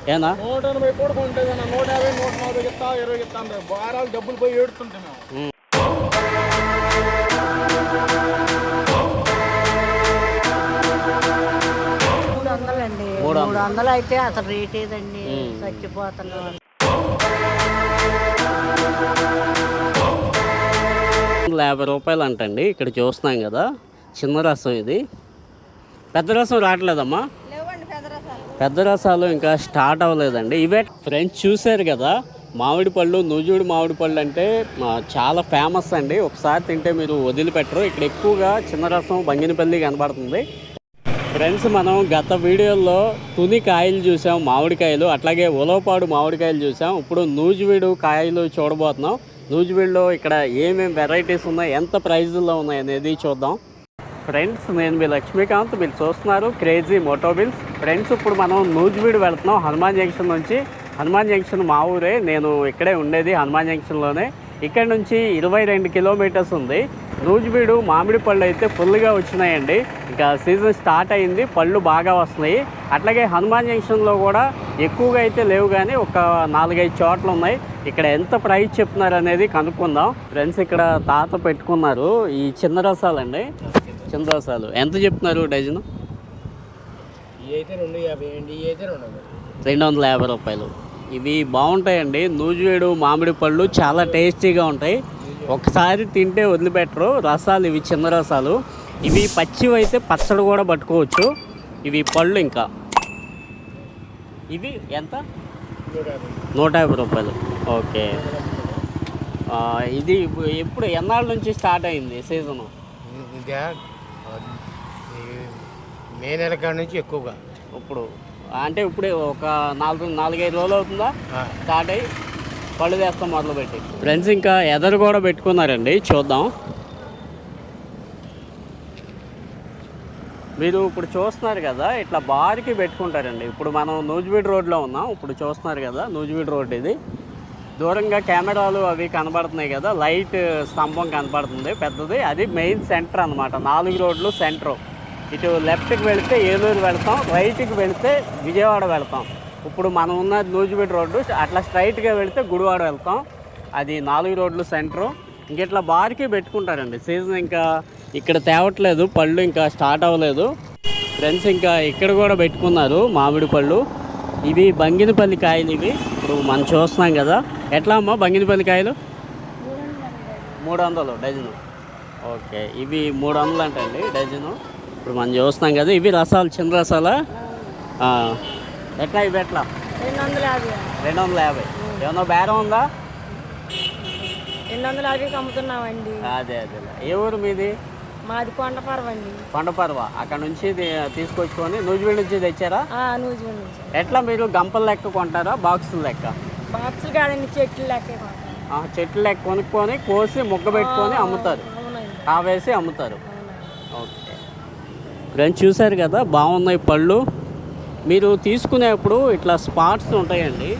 ఏనా 180 కూడా కొంటేది 150 140 ఇస్తా 20 ఇస్తాను వారాలు డబ్బులు పోయి ఏడుతుంటాం మేము. మూడు వందలు అయితే అసలు రేట్ ఏదండి, చచ్చిపోతున్నాం. 50 రూపాయలు అంటండి. ఇక్కడ చూస్తున్నాం కదా, చిన్న రసం ఇది. పెద్ద రసం రావట్లేదమ్మా. పెద్ద రసాలు ఇంకా స్టార్ట్ అవ్వలేదండి. ఇవే ఫ్రెండ్స్ చూశారు కదా, మామిడి పళ్ళు, నూజుడు మామిడి పళ్ళు అంటే చాలా ఫేమస్ అండి. ఒకసారి తింటే మీరు వదిలిపెట్టరు. ఇక్కడ ఎక్కువగా చిన్న రసం బంగినపల్లి కనబడుతుంది. ఫ్రెండ్స్, మనం గత వీడియోలో తుని కాయలు చూసాం, మామిడికాయలు, అట్లాగే ఉలవపాడు మామిడికాయలు చూసాం. ఇప్పుడు నూజివీడు కాయలు చూడబోతున్నాం. నూజివీడులో ఇక్కడ ఏమేమి వెరైటీస్ ఉన్నాయి, ఎంత ప్రైజుల్లో ఉన్నాయి అనేది చూద్దాం. ఫ్రెండ్స్, నేను మీ లక్ష్మీకాంత్, మీరు చూస్తున్నారు క్రేజీ మోటోబిల్స్. ఫ్రెండ్స్, ఇప్పుడు మనం నూజివీడు వెళ్తున్నాం. హనుమాన్ జంక్షన్ నుంచి. హనుమాన్ జంక్షన్ మా ఊరే, నేను ఇక్కడే ఉండేది హనుమాన్ జంక్షన్లోనే. ఇక్కడ నుంచి 22 కిలోమీటర్స్ ఉంది. నూజివీడు మామిడి పళ్ళు అయితే ఫుల్గా వచ్చినాయండి. ఇంకా సీజన్ స్టార్ట్ అయింది, పళ్ళు బాగా వస్తున్నాయి. అట్లాగే హనుమాన్ జంక్షన్లో కూడా ఎక్కువగా అయితే లేవు, కానీ ఒక 4-5 చోట్ల ఉన్నాయి. ఇక్కడ ఎంత ప్రైస్ చెప్తున్నారు అనేది కనుక్కుందాం. ఫ్రెండ్స్, ఇక్కడ తాత పెట్టుకున్నారు ఈ చిన్న రసాలండి. చిన్న రసాలు ఎంత చెప్తున్నారు డజను? 250 రూపాయలు. ఇవి బాగుంటాయండి. నూజివీడు మామిడి పళ్ళు చాలా టేస్టీగా ఉంటాయి. ఒకసారి తింటే వదిలిపెట్టరు. రసాలు ఇవి చిన్న రసాలు. ఇవి పచ్చివి అయితే పచ్చడి కూడా పట్టుకోవచ్చు. ఇవి పళ్ళు ఇంకా ఇవి ఎంత? 150 రూపాయలు. ఓకే. ఇది ఎప్పుడు ఎన్నాళ్ళ నుంచి స్టార్ట్ అయింది సీజను? మే నెల కాడ నుంచి ఎక్కువగా. ఇప్పుడు అంటే ఇప్పుడే ఒక 4-5 రోజులు అవుతుందా స్టార్ట్ అయ్యి పళ్ళు తెస్తాం మొదలుపెట్టి. ఫ్రెండ్స్, ఇంకా ఎదరు కూడా పెట్టుకున్నారండి, చూద్దాం. మీరు ఇప్పుడు చూస్తున్నారు కదా, ఇట్లా బార్కి పెట్టుకుంటారండి. ఇప్పుడు మనం నూజివీడు రోడ్లో ఉన్నాం. ఇప్పుడు చూస్తున్నారు కదా, నూజివీడు రోడ్ ఇది. దూరంగా కెమెరాలు అవి కనబడుతున్నాయి కదా, లైట్ స్తంభం కనబడుతుంది పెద్దది. అది మెయిన్ సెంటర్ అనమాట. 4 రోడ్లు సెంటర్. ఇటు లెఫ్ట్కి వెళితే ఏలూరు వెళ్తాం, రైట్కి వెళితే విజయవాడ వెళ్తాం. ఇప్పుడు మనం ఉన్న నూజివీడు రోడ్డు, అట్లా స్ట్రైట్గా వెళితే గుడివాడ వెళ్తాం. అది 4 రోడ్లు సెంటరు. ఇంక ఇట్లా బార్కి పెట్టుకుంటారండి. సీజన్ ఇంకా ఇక్కడ తేవట్లేదు, పళ్ళు ఇంకా స్టార్ట్ అవ్వలేదు. ఫ్రెండ్స్, ఇంకా ఇక్కడ కూడా పెట్టుకున్నారు మామిడి పళ్ళు. ఇవి బంగినపల్లి కాయలు. ఇవి ఇప్పుడు మనం చూస్తున్నాం కదా. ఎట్లా అమ్మా బంగినపల్లి కాయలు? 300 డజను. ఓకే, ఇవి 300 అంటండి డజను. ఇప్పుడు మనం చూస్తున్నాం కదా, ఇవి రసాలు, చిన్న రసాలా? ఎట్లా ఇవి ఎట్లా? 250. ఏమన్నా బేరం ఉందా? 250 అమ్ముతున్నామండి. అదే. ఏ ఊరు మీది? మాది కొండపర్వ అండి. కొండపర్వ. అక్కడ నుంచి తీసుకొచ్చుకొని నూజివీడు నుంచి తెచ్చారా? నూజివీడు నుంచి. ఎట్లా మీరు గంపల లెక్క కొంటారా, బాక్సుల లెక్క? బాక్సులు కాదండి, చెట్లు లెక్క. చెట్లు లెక్క కొనుక్కొని కోసి ముగ్గ పెట్టుకొని అమ్ముతారు, కావేసి అమ్ముతారు. ఓకే. ఫ్రెండ్స్, చూసారు కదా, బాగున్నాయి పళ్ళు. మీరు తీసుకునేప్పుడు ఇట్లా స్పాట్స్ ఉంటాయండి.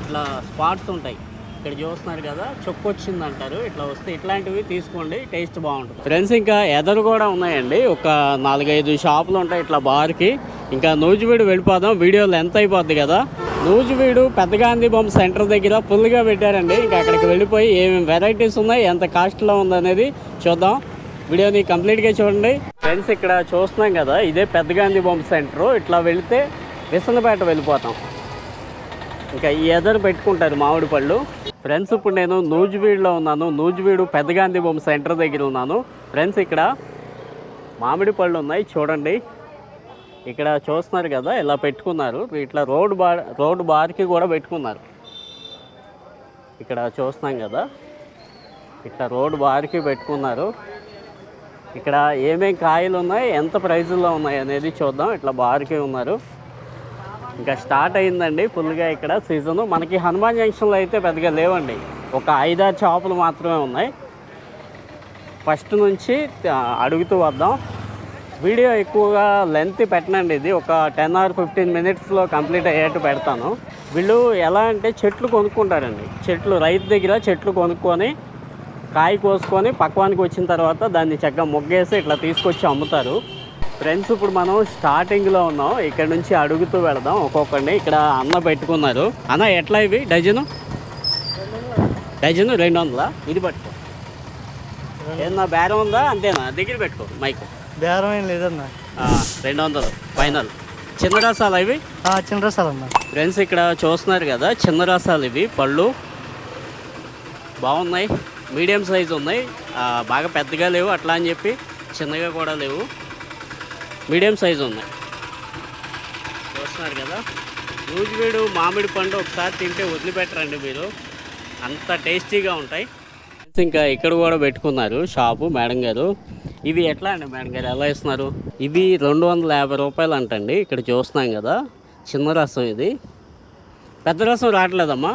ఇట్లా స్పాట్స్ ఉంటాయి. ఇక్కడ చూస్తున్నారు కదా, చొక్కు వచ్చింది అంటారు. ఇట్లా వస్తే ఇట్లాంటివి తీసుకోండి, టేస్ట్ బాగుంటుంది. ఫ్రెండ్స్, ఇంకా ఎదరు కూడా ఉన్నాయండి. ఒక 4-5 షాపులు ఉంటాయి ఇట్లా బార్కి. ఇంకా నూజివీడు వెళ్ళిపోదాం, వీడియోలో ఎంత అయిపోద్ది కదా. నూజివీడు పెద్ద గాంధీ బొమ్మ సెంటర్ దగ్గర ఫుల్గా పెట్టారండి. ఇంకా అక్కడికి వెళ్ళిపోయి ఏమేమి వెరైటీస్ ఉన్నాయి, ఎంత కాస్ట్లో ఉందనేది చూద్దాం. వీడియోని కంప్లీట్గా చూడండి. ఫ్రెండ్స్, ఇక్కడ చూస్తున్నాం కదా, ఇదే పెద్ద గాంధీ బొమ్మ సెంటరు. ఇట్లా వెళితే విసనపేట వెళ్ళిపోతాం. ఇంకా ఈ ఎదరు పెట్టుకుంటారు మామిడి పళ్ళు. ఫ్రెండ్స్, ఇప్పుడు నేను నూజివీడులో ఉన్నాను. నూజివీడు పెద్ద గాంధీ బొమ్మ సెంటర్ దగ్గర ఉన్నాను. ఫ్రెండ్స్, ఇక్కడ మామిడి పళ్ళు ఉన్నాయి చూడండి. ఇక్కడ చూస్తున్నారు కదా, ఇలా పెట్టుకున్నారు. ఇట్లా రోడ్ బార్కి కూడా పెట్టుకున్నారు. ఇక్కడ చూస్తున్నాం కదా, ఇట్లా రోడ్ బార్కి పెట్టుకున్నారు. ఇక్కడ ఏమేమి కాయలు ఉన్నాయి, ఎంత ప్రైజుల్లో ఉన్నాయి అనేది చూద్దాం. ఇట్లా బార్కి ఉన్నారు. ఇంకా స్టార్ట్ అయిందండి ఫుల్గా ఇక్కడ సీజను. మనకి హనుమాన్ జంక్షన్లో అయితే పెద్దగా లేవండి, ఒక 5-6 షాపులు మాత్రమే ఉన్నాయి. ఫస్ట్ నుంచి అడుగుతూ వద్దాం. వీడియో ఎక్కువగా లెంత్ పెట్టనండి, ఇది ఒక 10 or 15 minutesలో కంప్లీట్ అయ్యేట్టు పెడతాను. వీళ్ళు ఎలా అంటే చెట్లు కొనుక్కుంటారండి. రైతు దగ్గర చెట్లు కొనుక్కొని కాయ కోసుకొని పక్వానికి వచ్చిన తర్వాత దాన్ని చక్కగా మొగ్గేసి ఇట్లా తీసుకొచ్చి అమ్ముతారు. ఫ్రెండ్స్ ఇప్పుడు మనం స్టార్టింగ్లో ఉన్నాం. ఇక్కడ నుంచి అడుగుతూ వెళదాం ఒక్కొక్కడిని. ఇక్కడ అన్న పెట్టుకున్నారు. అన్న ఎట్లా ఇవి డజను? డజను 200. ఇది పట్టుకో. ఏమన్నా బేరం ఉందా? అంతేనా? దగ్గర పెట్టుకో మైక్. బేరం ఏం లేదన్న. 200 ఫైనల్. చిన్న రసాలు ఇవి? చిన్న రసాలు అన్న. ఫ్రెండ్స్ ఇక్కడ చూస్తున్నారు కదా, చిన్న రసాలు ఇవి. పళ్ళు బాగున్నాయి, మీడియం సైజు ఉన్నాయి. బాగా పెద్దగా లేవు అట్లా అని చెప్పి చిన్నగా కూడా లేవు, మీడియం సైజు ఉన్నాయి. చూస్తున్నారు కదా, నూజివీడు మామిడి పండు ఒకసారి తింటే వదిలిపెట్టరండి మీరు, అంత టేస్టీగా ఉంటాయి. ఇంకా ఇక్కడ కూడా పెట్టుకున్నారు షాపు మేడం గారు. ఇవి ఎట్లా అండి మేడం గారు, ఎలా ఇస్తున్నారు? ఇవి 250 రూపాయలు అంటండి. ఇక్కడ చూస్తున్నాం కదా, చిన్న రసం ఇది. పెద్ద రసం రావట్లేదమ్మా,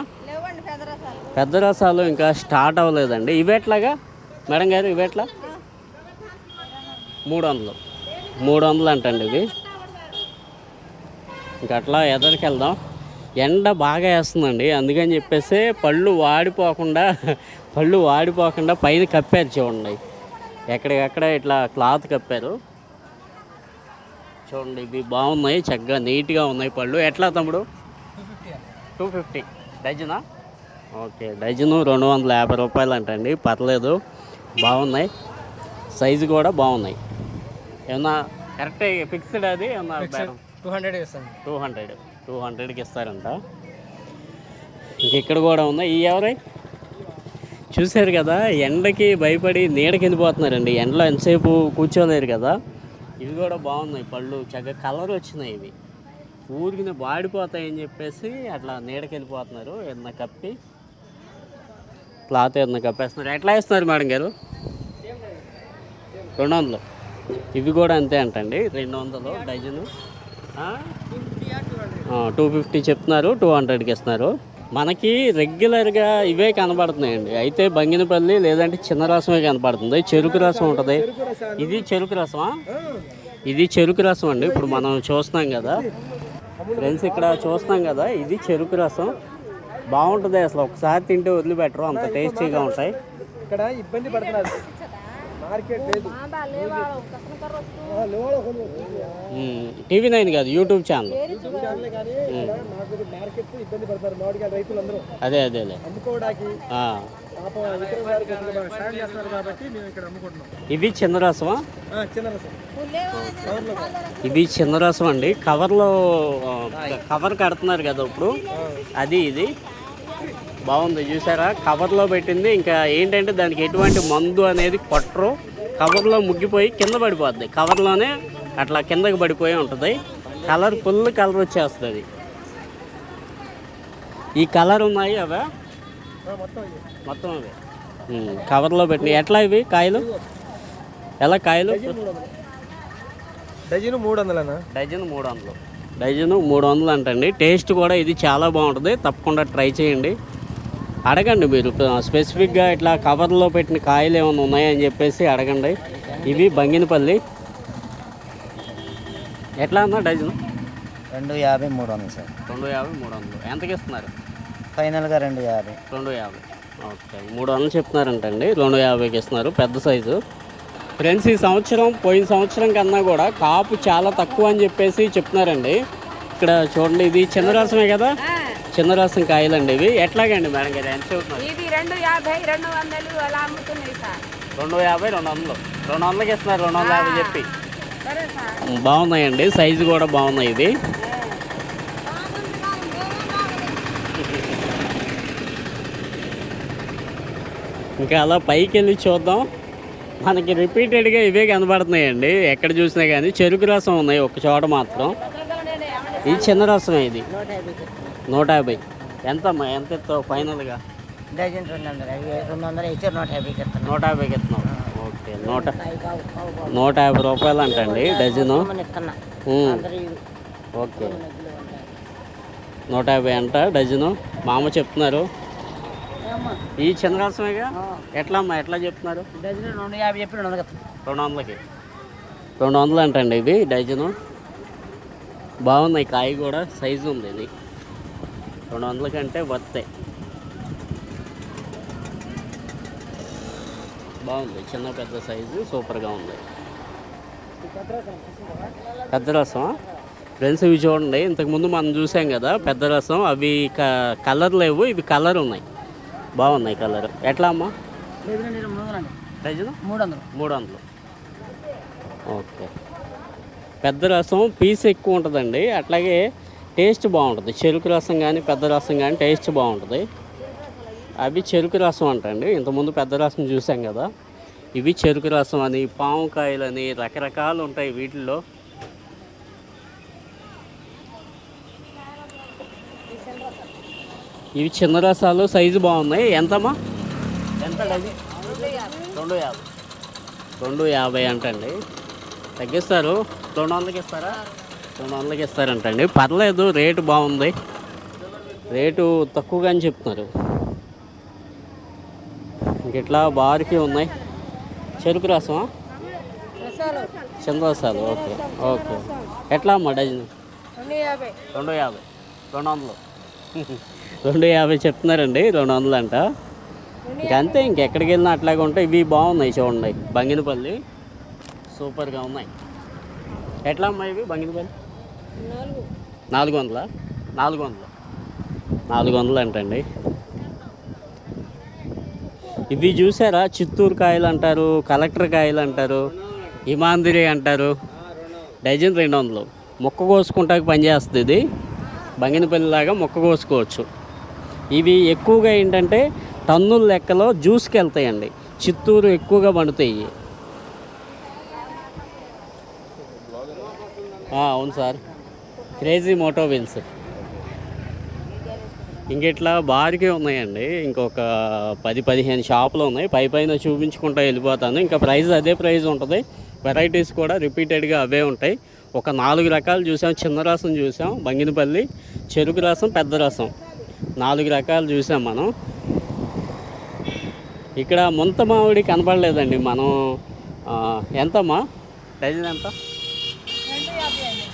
పెద్ద రసాలు ఇంకా స్టార్ట్ అవ్వలేదండి. ఇవి ఎట్లాగా మేడం గారు? ఇవి ఎట్లా? 300 అంటండి ఇవి. ఇంకా అట్లా ఎదరికి వెళ్దాం. ఎండ బాగా వేస్తుందండి, అందుకని చెప్పేసి పళ్ళు వాడిపోకుండా పైన కప్పారు చూడండి. ఎక్కడికక్కడ ఇట్లా క్లాత్ కప్పారు చూడండి. ఇవి బాగున్నాయి, చక్కగా నీట్గా ఉన్నాయి పళ్ళు. ఎట్లా తమ్ముడు? 250 డజనా? ఓకే, డజను 250 రూపాయలు అంటండి. పర్లేదు, బాగున్నాయి, సైజు కూడా బాగున్నాయి. ఏమన్నా కరెక్ట్ ఫిక్స్డ్ అది? ఏమన్నా 200 ఇస్తాను. 200కి ఇస్తారంట. ఇంక ఇక్కడ కూడా ఉన్నాయి. ఈ ఎవరై చూశారు కదా, ఎండకి భయపడి నీడకి వెళ్ళిపోతున్నారండి. ఎండలో ఎంతసేపు కూర్చోలేరు కదా. ఇవి కూడా బాగున్నాయి పళ్ళు, చక్కగా కలర్ వచ్చినాయి. ఇవి ఊరికి వాడిపోతాయని చెప్పేసి అట్లా నీడకి వెళ్ళిపోతున్నారు. ఏదన్నా కప్పి క్లాత్ ఏదన్నా కప్పేస్తున్నారు. ఎట్లా వేస్తున్నారు మేడం గారు? 200. ఇవి కూడా అంతే అంటండి, 200 డజను. 250 చెప్తున్నారు, 200కి ఇస్తున్నారు. మనకి రెగ్యులర్గా ఇవే కనబడుతున్నాయండి. అయితే బంగినపల్లి లేదంటే చిన్న రసమే కనపడుతుంది. చెరుకు రసం ఉంటుంది. ఇది చెరుకు రసమా? ఇది చెరుకు రసం అండి. ఇప్పుడు మనం చూస్తున్నాం కదా ఫ్రెండ్స్, ఇక్కడ చూస్తున్నాం కదా, ఇది చెరుకు రసం. బాగుంటుంది అసలు, ఒకసారి తింటే వదిలిపెట్టరు, అంత టేస్టీగా ఉంటాయి. ఇక్కడ ఇబ్బంది పడుతున్నారు, మార్కెట్ లేదు. TV9 కాదు, యూట్యూబ్ ఛానల్. అదే ఇవి చిన్న రసమా? ఇవి చిన్న రసం అండి. కవర్ కడుతున్నారు కదా ఇప్పుడు, అది ఇది బాగుంది చూసారా, కవర్లో పెట్టింది. ఇంకా ఏంటంటే దానికి ఎటువంటి మందు అనేది కొట్టరు, కవర్లో ముగ్గిపోయి కింద పడిపోద్ది. కవర్లోనే అట్లా కిందకి పడిపోయి ఉంటుంది. ఫుల్ కలర్ వచ్చేస్తుంది. ఈ కలర్ ఉన్నాయి అవే మొత్తం అవే కవర్లో పెట్టినాయి. ఎట్లా ఇవి కాయలు? ఎలా కాయలు? డజను 300. డజను 300 అంటండి. టేస్ట్ కూడా ఇది చాలా బాగుంటుంది, తప్పకుండా ట్రై చేయండి. అడగండి మీరు స్పెసిఫిక్గా ఇట్లా కవర్లో పెట్టిన కాయలు ఏమైనా ఉన్నాయని చెప్పేసి అడగండి. ఇవి బంగినపల్లి. ఎట్లా అన్నా డజను? 250, 300 సార్. 250, 300. ఎంతకి ఇస్తున్నారు? ఫైనల్గా 250. 250. ఓకే, 300 చెప్తున్నారంటండి, 250కి ఇస్తున్నారు. పెద్ద సైజు. ఫ్రెండ్స్, ఈ సంవత్సరం పోయిన సంవత్సరం కన్నా కూడా కాపు చాలా తక్కువ అని చెప్పేసి చెప్తున్నారండి. ఇక్కడ చూడండి, ఇది చిన్న రసమే కదా, చిన్న రసం కాయలండి ఇవి. ఎట్లాగండి మేడం గారు, ఎంత చెప్తున్నారు? ఇది 250, 200 అలా అమ్ముతున్నాయి సార్. 250, 200. 200కి ఇస్తున్నారు, 250 చెప్పి. సరే సార్, బాగున్నాయండి, సైజు కూడా బాగున్నాయి ఇది. ఇంకా అలా పైకి వెళ్ళి చూద్దాం. మనకి రిపీటెడ్గా ఇవే కనబడుతున్నాయండి, ఎక్కడ చూసినా కానీ. చెరుకు రసం ఉన్నాయి ఒక చోట మాత్రం. ఇది చిన్న రసమే, ఇది 150. ఎంతమ్మా, ఎంత ఇస్తావు ఫైనల్గా? డజన్ 200 అయితే 150కి ఇస్తాను. 150కి ఇస్తున్నాం. ఓకే, 150 రూపాయలు అంటండి డజను. ఓకే, 150 అంట డజను. మామ చెప్తున్నారు. ఈ చిన్న రసమేగా. ఎట్లా అమ్మా, ఎట్లా చెప్తున్నారు? డజన్ 250 చెప్పి 200కి. 200 అంటండి ఇవి డజను. బాగున్నాయి, కాయ కూడా సైజు ఉంది. ఇది 200 కంటే వర్తే. బాగుంది, చిన్న పెద్ద సైజు సూపర్గా ఉంది. పెద్ద రసం ఫ్రెండ్స్ ఇవి చూడండి, ఇంతకుముందు మనం చూసాం కదా పెద్ద రసం, అవి కలర్ లేవు, ఇవి కలర్ ఉన్నాయి, బాగున్నాయి కలర్. ఎట్లా అమ్మా డజను? 300. ఓకే. పెద్ద రసం పీస్ ఎక్కువ ఉంటుందండి, అట్లాగే టేస్ట్ బాగుంటుంది. చెరుకు రసం కానీ పెద్ద రసం కానీ టేస్ట్ బాగుంటుంది. అవి చెరుకు రసం అంటండి, ఇంతకుముందు పెద్ద రసం చూసాం కదా, ఇవి చెరుకు రసం అని, పాముకాయలని రకరకాలు ఉంటాయి వీటిల్లో. ఇవి చిన్న రసాలు, సైజు బాగున్నాయి. ఎంతమ్మా? ఎంత డజన్? 250. 250 అంటండి. తగ్గిస్తారు, 200కి ఇస్తారా? 200కి ఇస్తారంటండి. పర్లేదు, రేటు బాగుంది, రేటు తక్కువగానే చెప్తున్నారు. ఇట్లా బారికి ఉన్నాయి. చెరుకు రసమా? చిన్న రసాలు. Okay okay. ఎట్లా అమ్మా డజన్? 250. 200. 250 చెప్తున్నారండి, 200 అంట. ఇంకంతే, ఇంకెక్కడికి వెళ్ళినా అట్లాగే ఉంటాయి. ఇవి బాగున్నాయి చూడండి, బంగినపల్లి సూపర్గా ఉన్నాయి. ఎట్లా అమ్మా ఇవి బంగినపల్లి? 400. 400 అంటండి. ఇవి చూసారా, చిత్తూరు కాయలు అంటారు, కలెక్టర్ కాయలు అంటారు, హిమాంద్రి అంటారు. డజన్ 200. మొక్క కోసుకుంటానికి పనిచేస్తుంది ఇది, బంగినపల్లిలాగా మొక్క కోసుకోవచ్చు. ఇవి ఎక్కువగా ఏంటంటే టన్నుల లెక్కలో జ్యూస్కి వెళ్తాయండి, చిత్తూరు ఎక్కువగా పండుతాయి. అవును సార్, క్రేజీ మోటో వీల్స్. ఇంకెట్లా బారికే ఉన్నాయండి, ఇంకొక 10-15 షాపులు ఉన్నాయి. పైన చూపించుకుంటూ వెళ్ళిపోతాను. ఇంకా ప్రైస్ అదే ప్రైస్ ఉంటుంది, వెరైటీస్ కూడా రిపీటెడ్గా అవే ఉంటాయి. ఒక 4 రకాలు చూసాం. చిన్న రసం చూసాం, బంగినపల్లి, చెరుకు రసం, పెద్ద రసం, 4 రకాలు చూసాం మనం. ఇక్కడ ముంత మామిడి కనపడలేదండి మనం. ఎంతమ్మా డజన్? ఎంత?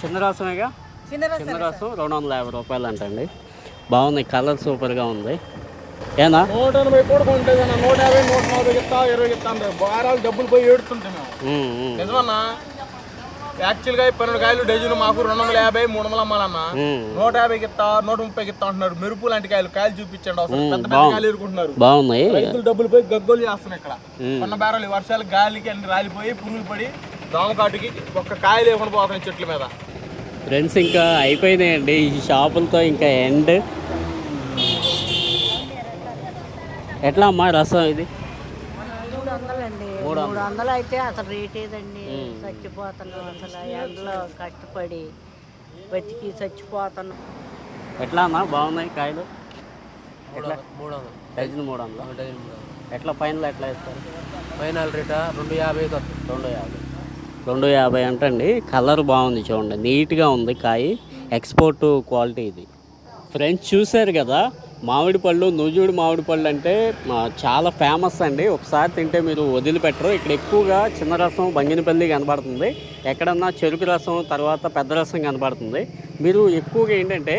చిన్న రసమేగా, చిన్న రసం 250 రూపాయలు అంటండి. బాగుంది, కలర్ సూపర్గా ఉంది. ఏనా 180 కూడా కొంటేది అన్న, 150, 140 ఇస్తా, 20 ఇస్తాను. వారాలు డబ్బులు పోయి ఏడుతుంటే మేము. నిజమన్నా, యాక్చువల్గా 12 కాయలు డజన్ మాకు 250, 300 అమ్మాలన్నా. 150కి ఇస్తా, 130కి ఇస్తా అంటున్నారు. మెరుపు లాంటి కాయలు చూపించండి, అసలు పెద్ద పెద్ద కాయలు ఎరుకుంటున్నారు. బాగున్నాయి. రైతులు డబ్బులు పోయి గగ్గోలు చేస్తున్నాయి ఇక్కడ. కొన్న బేరాలు వర్షాలు గాలికి అన్ని రాలిపోయి పురుగులు పడి దోమకాటుకి ఒక్క కాయలు లేకుండా పోతున్నాయి చెట్ల మీద. ఫ్రెండ్స్ ఇంకా అయిపోయినాయండి ఈ షాపులతో, ఇంకా ఎండ్. ఎట్లా అమ్మా రసం ఇది? 300 అండి. 300 అయితే అసలు రేట్ ఏదండి, చచ్చిపోతున్నాం అసలు ఎండలో కష్టపడి బతికి చచ్చిపోతున్నాం. ఎట్లా అన్నా బాగున్నాయి కాయలు? ఎట్లా? 300 డజన్. 300. ఎట్లా ఫైనల్ ఎట్లా ఇస్తారు? ఫైనల్ రేటా 250. 250 అంటండి. కలర్ బాగుంది చూడండి, నీట్గా ఉంది కాయ, ఎక్స్పోర్ట్ క్వాలిటీ ఇది. ఫ్రెండ్స్ చూశారు కదా, మామిడి పళ్ళు, నూజూడు మామిడి పళ్ళు అంటే చాలా ఫేమస్ అండి. ఒకసారి తింటే మీరు వదిలిపెట్టరు. ఇక్కడ ఎక్కువగా చిన్న రసం, బంగినపల్లి కనబడుతుంది, ఎక్కడన్నా చెరుకు రసం, తర్వాత పెద్ద రసం కనబడుతుంది. మీరు ఎక్కువగా ఏంటంటే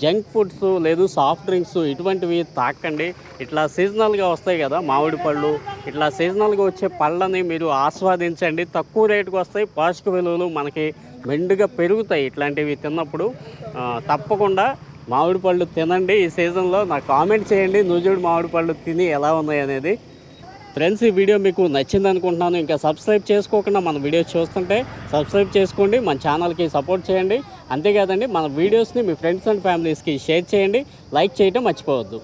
జంక్ ఫుడ్స్ లేదు సాఫ్ట్ డ్రింక్స్ ఇటువంటివి తాకండి. ఇట్లా సీజనల్గా వస్తాయి కదా మామిడి పళ్ళు, ఇట్లా సీజనల్గా వచ్చే పళ్ళని మీరు ఆస్వాదించండి. తక్కువ రేటుకు వస్తాయి, పోషక విలువలు మనకి మెండుగా పెరుగుతాయి. ఇట్లాంటివి తిన్నప్పుడు తప్పకుండా మామిడి పళ్ళు తినండి ఈ సీజన్లో. నాకు కామెంట్ చేయండి నూజూడు మామిడి పళ్ళు తిని ఎలా ఉన్నాయి అనేది. ఫ్రెండ్స్ ఈ వీడియో మీకు నచ్చింది అనుకుంటున్నాను. ఇంకా సబ్స్క్రైబ్ చేసుకోకుండా మన వీడియోస్ చూస్తుంటే సబ్స్క్రైబ్ చేసుకోండి, మన ఛానల్కి సపోర్ట్ చేయండి. అంతేకాదండి మన వీడియోస్ని మీ ఫ్రెండ్స్ అండ్ ఫ్యామిలీస్కి షేర్ చేయండి, లైక్ చేయడం మర్చిపోవద్దు.